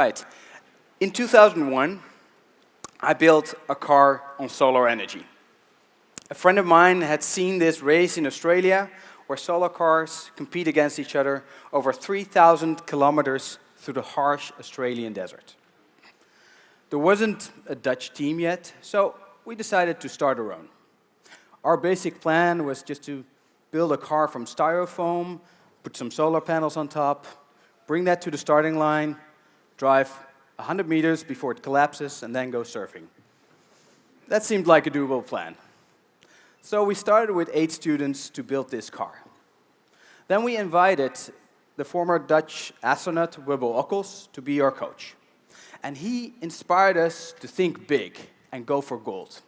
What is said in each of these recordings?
right. In 2001, I built a car on solar energy. A friend of mine had seen this race in Australia where solar cars compete against each other over 3,000 kilometers through the harsh Australian desert. There wasn't a Dutch team yet, so we decided to start our own. Our basic plan was just to build a car from styrofoam, put some solar panels on top, bring that to the starting line, drive 100 meters before it collapses, and then go surfing. That seemed like a doable plan. So we started with 8 students to build this car. Then we invited the former Dutch astronaut Wubbo Ockels to be our coach. And he inspired us to think big and go for gold.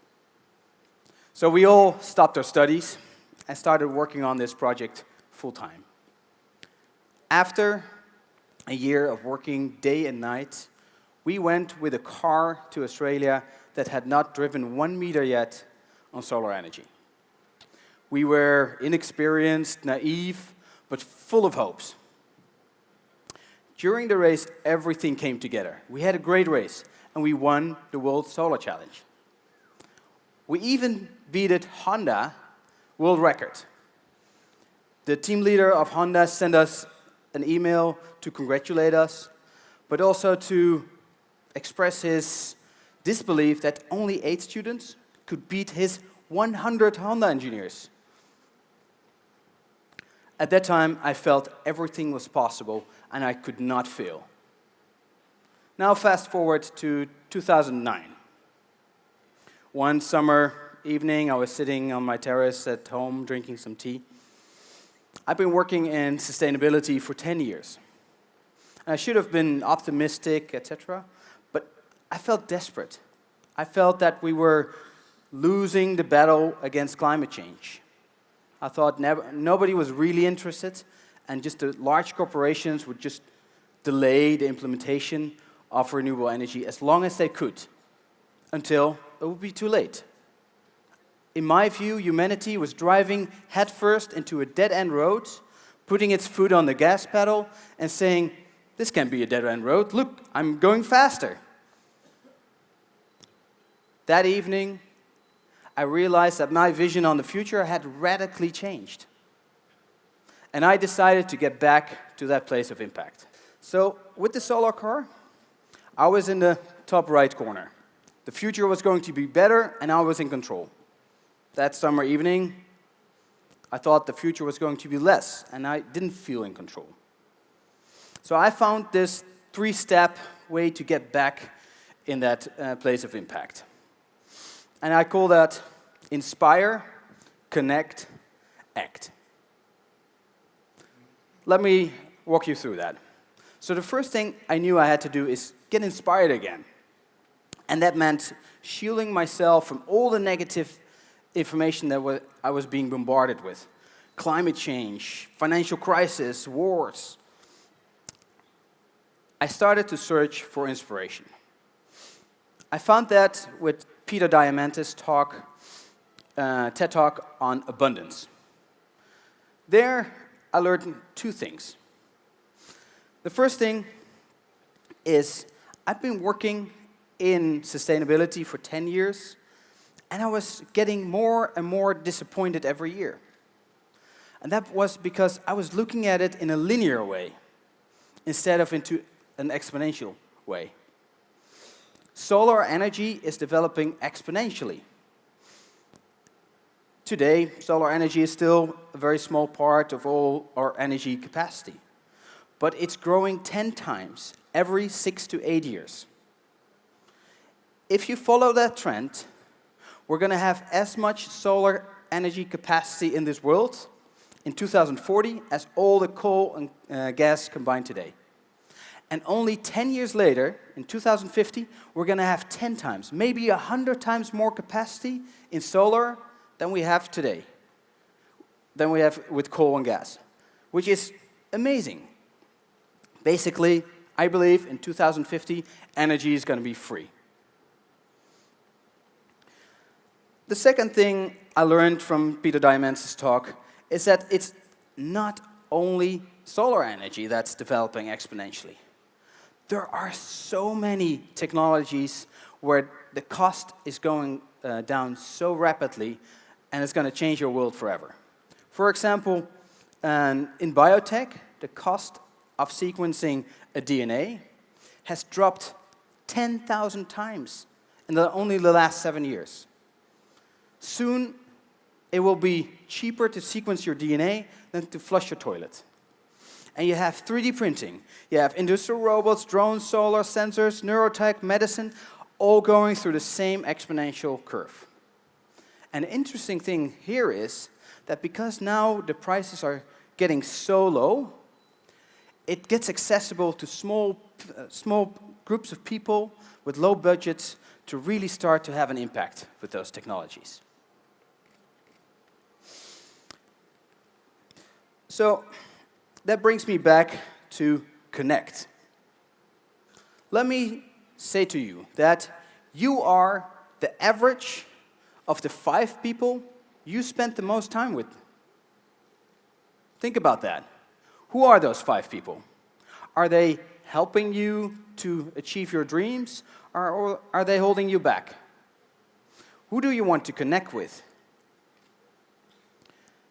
So we all stopped our studies and started working on this project full-time. After a year of working day and night, we went with a car to Australia that had not driven 1 meter yet on solar energy. We were inexperienced, naive, but full of hopes. During the race, everything came together. We had a great race, and we won the World Solar Challenge. We even beat Honda world record. The team leader of Honda sent us an email to congratulate us, but also to express his disbelief that only 8 students could beat his 100 Honda engineers. At that time, I felt everything was possible and I could not fail. Now fast forward to 2009. One summer evening, I was sitting on my terrace at home drinking some tea. I've been working in sustainability for 10 years. I should have been optimistic, etc., but I felt desperate. I felt that we were losing the battle against climate change. I thought nobody was really interested, and just the large corporations would just delay the implementation of renewable energy as long as they could, until it would be too late. In my view, humanity was driving headfirst into a dead-end road, putting its foot on the gas pedal and saying, "This can't be a dead-end road. Look, I'm going faster." That evening, I realized that my vision on the future had radically changed. And I decided to get back to that place of impact. So, with the solar car, I was in the top right corner. The future was going to be better, and I was in control. That summer evening, I thought the future was going to be less, and I didn't feel in control. So I found this 3-step way to get back in that place of impact. And I call that inspire, connect, act. Let me walk you through that. So the first thing I knew I had to do is get inspired again. And that meant shielding myself from all the negative information that I was being bombarded with. Climate change, financial crisis, wars. I started to search for inspiration. I found that with Peter Diamandis' TED Talk on abundance. There, I learned 2 things. The first thing is I've been working in sustainability for 10 years, and I was getting more and more disappointed every year. And that was because I was looking at it in a linear way instead of into an exponential way. Solar energy is developing exponentially. Today, solar energy is still a very small part of all our energy capacity, but it's growing 10 times every 6 to 8 years. If you follow that trend, we're going to have as much solar energy capacity in this world in 2040 as all the coal and gas combined today. And only 10 years later, in 2050, we're going to have 10 times, maybe 100 times more capacity in solar than we have today, than we have with coal and gas, which is amazing. Basically, I believe in 2050, energy is going to be free. The second thing I learned from Peter Diamandis' talk is that it's not only solar energy that's developing exponentially. there are so many technologies where the cost is going down so rapidly, and it's going to change your world forever. For example, in biotech, the cost of sequencing a DNA has dropped 10,000 times in only the last 7 years. Soon, it will be cheaper to sequence your DNA than to flush your toilet. And you have 3D printing. You have industrial robots, drones, solar sensors, neurotech, medicine, all going through the same exponential curve. And the interesting thing here is that because now the prices are getting so low, it gets accessible to small groups of people with low budgets to really start to have an impact with those technologies. So that brings me back to connect. Let me say to you that you are the average of the 5 people you spent the most time with. Think about that. Who are those 5 people? Are they helping you to achieve your dreams, or are they holding you back? Who do you want to connect with?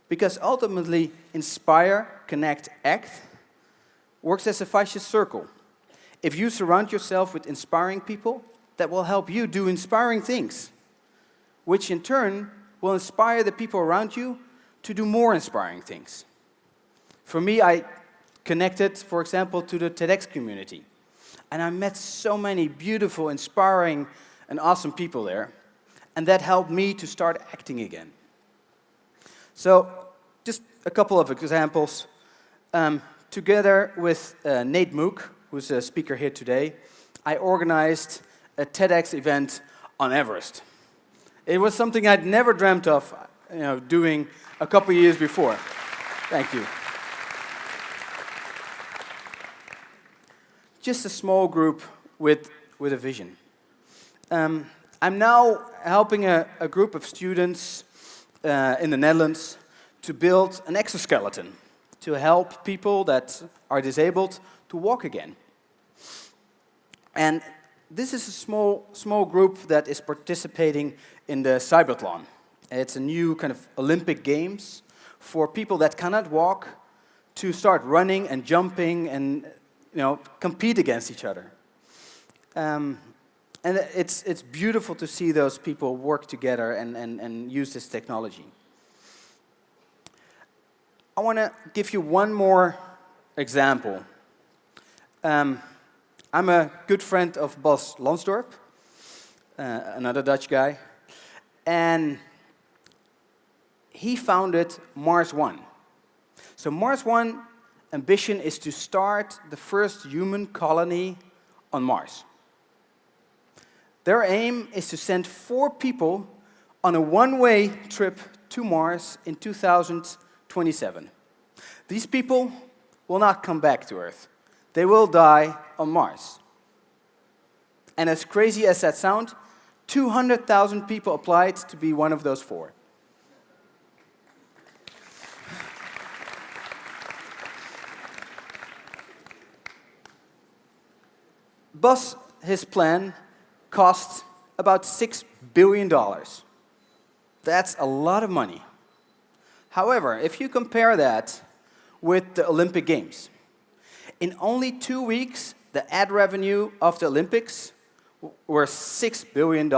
Because ultimately, inspire, connect, act works as a vicious circle. If you surround yourself with inspiring people, that will help you do inspiring things, which in turn will inspire the people around you to do more inspiring things. For me, I connected, for example, to the TEDx community. And I met so many beautiful, inspiring, and awesome people there. And that helped me to start acting again. So, just a couple of examples. Together with Nate Mook, who's a speaker here today, I organized a TEDx event on Everest. It was something I'd never dreamt of doing a couple years before. Thank you. Just a small group with a vision. I'm now helping a group of students in the Netherlands to build an exoskeleton to help people that are disabled to walk again. And this is a small group that is participating in the Cyberlon. It's a new kind of Olympic Games for people that cannot walk to start running and jumping and compete against each other. And it's beautiful to see those people work together and use this technology. I want to give you one more example. I'm a good friend of Bas Lansdorp, another Dutch guy, and he founded Mars One. So Mars One ambition is to start the first human colony on Mars. Their aim is to send 4 people on a one-way trip to Mars in 2027. These people will not come back to Earth. They will die on Mars. And as crazy as that sounds, 200,000 people applied to be one of those 4. Bas, his plan cost about $6 billion. That's a lot of money. However, if you compare that with the Olympic Games, in only 2 weeks, the ad revenue of the Olympics were $6 billion.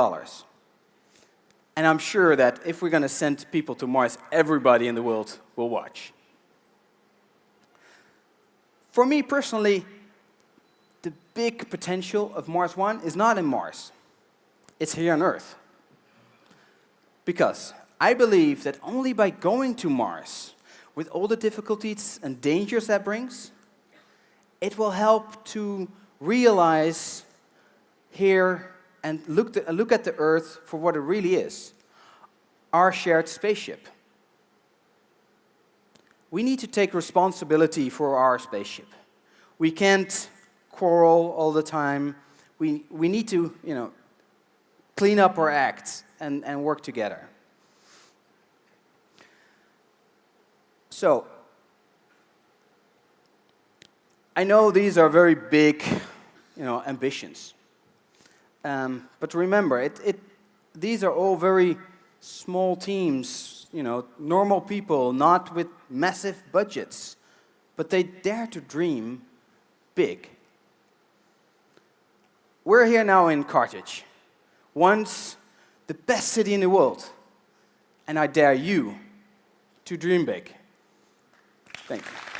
And I'm sure that if we're going to send people to Mars, everybody in the world will watch. For me personally, the big potential of Mars One is not in Mars. It's here on Earth. Because I believe that only by going to Mars, with all the difficulties and dangers that brings, it will help to realize here and look at the Earth for what it really is, our shared spaceship. We need to take responsibility for our spaceship. We can't quarrel all the time. We need to, clean up our act and work together. So, I know these are very big ambitions. But remember, these are all very small teams, normal people, not with massive budgets, but they dare to dream big. We're here now in Carthage, once the best city in the world, and I dare you to dream big. Thank you.